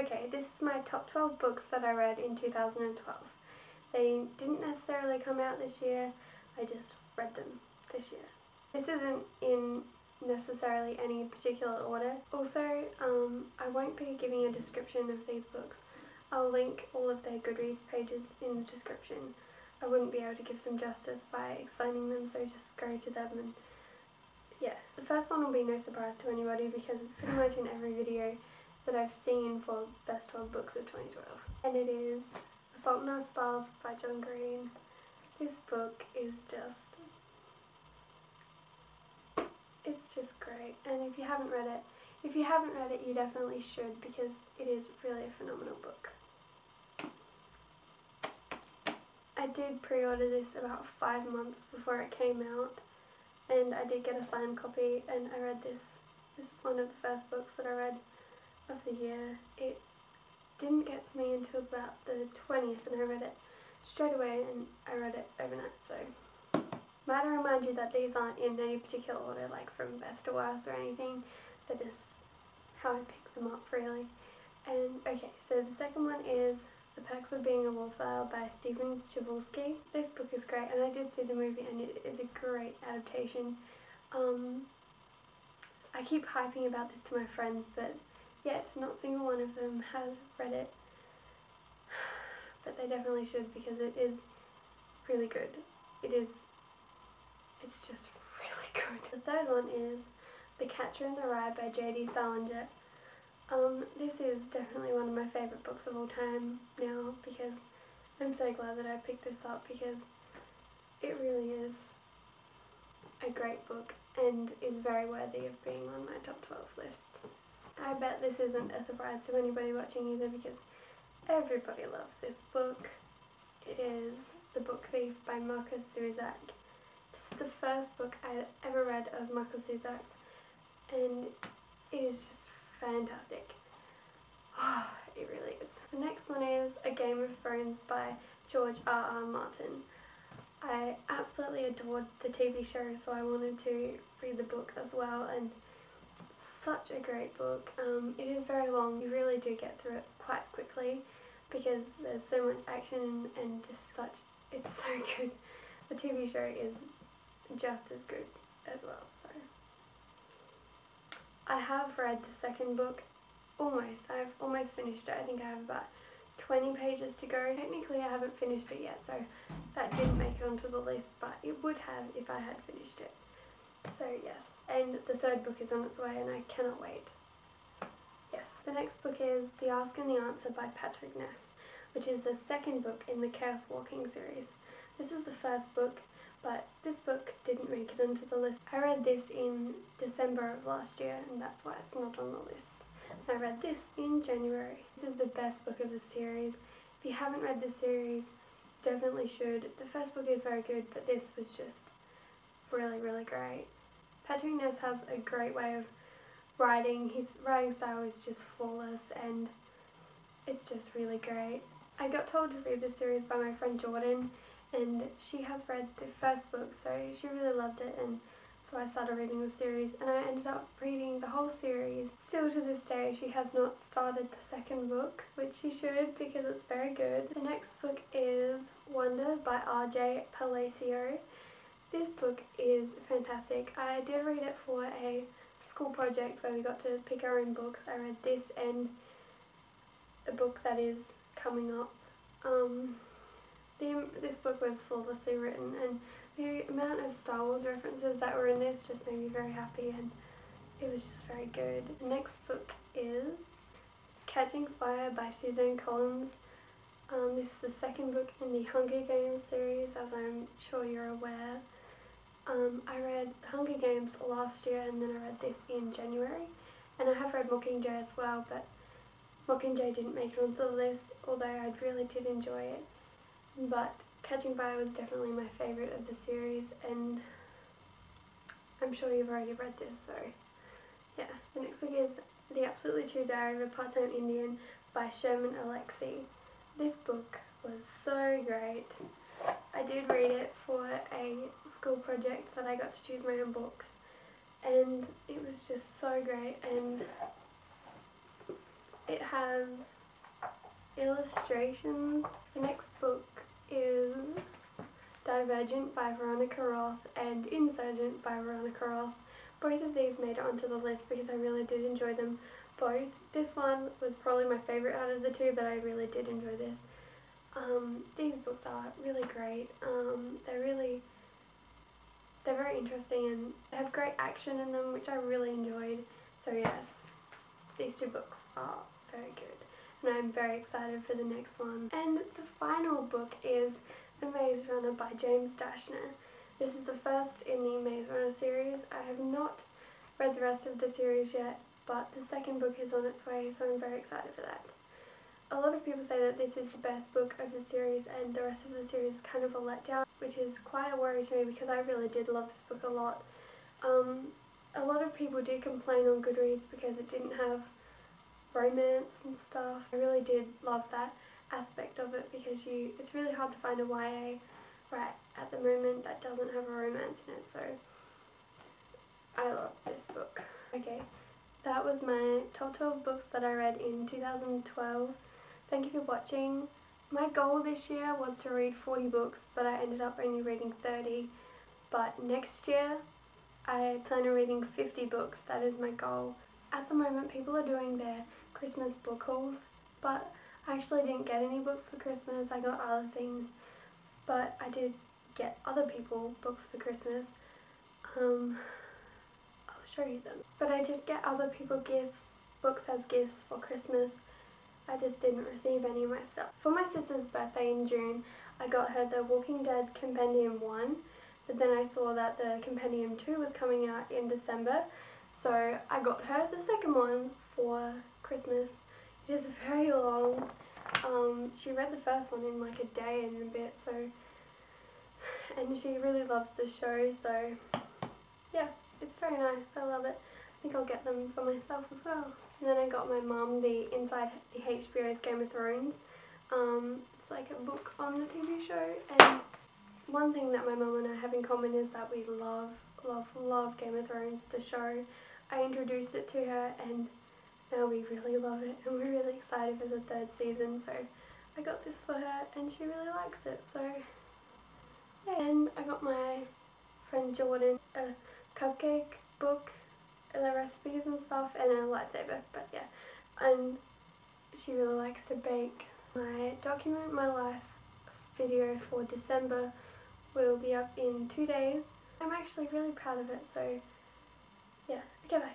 Okay, this is my top 12 books that I read in 2012. They didn't necessarily come out this year, I just read them this year. This isn't in necessarily any particular order. Also, I won't be giving a description of these books. I'll link all of their Goodreads pages in the description. I wouldn't be able to give them justice by explaining them, so just go to them and yeah. The first one will be no surprise to anybody because it's pretty much in every video that I've seen for best 12 books of 2012. And it is The Fault in Our Stars by John Green. This book is it's just great, and if you haven't read it, you definitely should because it is really a phenomenal book. I did pre-order this about 5 months before it came out, and I did get a signed copy, and I read this. This is one of the first books that I read of the year. It didn't get to me until about the 20th, and I read it straight away, and I read it overnight, so. Might I remind you that these aren't in any particular order, like from best to worst or anything. They're just how I pick them up, really. And okay, so the second one is The Perks of Being a Wallflower by Chbosky. This book is great, and I did see the movie, and it is a great adaptation. I keep hyping about this to my friends, but yet not a single one of them has read it. But they definitely should because it is really good. It's just really good. The third one is The Catcher in the Rye by J.D. Salinger. This is definitely one of my favourite books of all time now because I'm so glad that I picked this up because it really is a great book and is very worthy of being on my top 12 list. I bet this isn't a surprise to anybody watching either because everybody loves this book. It is The Book Thief by Markus Zusak. This is the first book I ever read of Markus Zusak's, and it is just fantastic. It really is. The next one is A Game of Thrones by George R.R. Martin. I absolutely adored the TV show, so I wanted to read the book as well, and such a great book. It is very long. You really do get through it quite quickly because there's so much action and just such, it's so good. The TV show is just as good as well, so. I have read the second book, almost. I've almost finished it. I think I have about 20 pages to go. Technically I haven't finished it yet, so that didn't make it onto the list, but it would have if I had finished it. So yes, and the third book is on its way and I cannot wait. Yes. The next book is The Ask and the Answer by Patrick Ness, which is the second book in the Chaos Walking series. This is the first book, but this book didn't make it onto the list. I read this in December of last year, and that's why it's not on the list. I read this in January. This is the best book of the series. If you haven't read this series, you definitely should. The first book is very good, but this was just really, really great. Patrick Ness has a great way of writing. His writing style is just flawless, and it's just really great. I got told to read this series by my friend Jordan, and she has read the first book, so she really loved it, and so I started reading the series, and I ended up reading the whole series. Still to this day, she has not started the second book, which she should because it's very good. The next book is Wonder by R.J. Palacio. This book is fantastic. I did read it for a school project where we got to pick our own books. I read this and a book that is coming up. This book was flawlessly written, and the amount of Star Wars references that were in this just made me very happy, and it was just very good. The next book is Catching Fire by Suzanne. This is the second book in the Hunger Games series, as I'm sure you're aware. I read Hunger Games last year, and then I read this in January, and I have read Mockingjay as well, but Mockingjay didn't make it onto the list, although I really did enjoy it. But Catching Fire was definitely my favourite of the series, and I'm sure you've already read this, so yeah. The next book is The Absolutely True Diary of a Part-Time Indian by Sherman, Alexie. This book was so great. I did read it for a school project that I got to choose my own books, and it was just so great, and it has illustrations. The next book is Divergent by Veronica Roth and Insurgent by Veronica Roth. Both of these made it onto the list because I really did enjoy them both. This one was probably my favourite out of the two, but I really did enjoy this. These books are really great. They're very interesting and they have great action in them, which I really enjoyed. So yes, these two books are very good and I'm very excited for the next one. And the final book is The Maze Runner by James Dashner. This is the first in the Maze Runner series. I have not read the rest of the series yet, but the second book is on its way, so I'm very excited for that. A lot of people say that this is the best book of the series and the rest of the series is kind of a letdown, which is quite a worry to me because I really did love this book a lot. A lot of people do complain on Goodreads because it didn't have romance and stuff. I really did love that aspect of it because it's really hard to find a YA right at the moment that doesn't have a romance in it, so I love this book. Okay, that was my top 12 books that I read in 2012. Thank you for watching. My goal this year was to read 40 books, but I ended up only reading 30. But next year, I plan on reading 50 books. That is my goal. At the moment, people are doing their Christmas book hauls, but I actually didn't get any books for Christmas. I got other things, but I did get other people books for Christmas. I'll show you them. But I did get other people books as gifts for Christmas. I just didn't receive any myself. For my sister's birthday in June, I got her the Walking Dead Compendium 1, but then I saw that the Compendium 2 was coming out in December, so I got her the second one for Christmas. It is very long. She read the first one in like a day and a bit, so, and she really loves the show, so yeah, it's very nice. I love it. I think I'll get them for myself as well. And then I got my mum the Inside the HBO's Game of Thrones. It's like a book on the TV show, and one thing that my mum and I have in common is that we love Game of Thrones, the show. I introduced it to her and now we really love it and we're really excited for the 3rd season, so I got this for her and she really likes it, so yeah. And I got my friend Jordan a cupcake book, the recipes and stuff, and a lightsaber, but yeah, and she really likes to bake. My Document My Life video for December will be up in 2 days. I'm actually really proud of it, so yeah, okay, bye.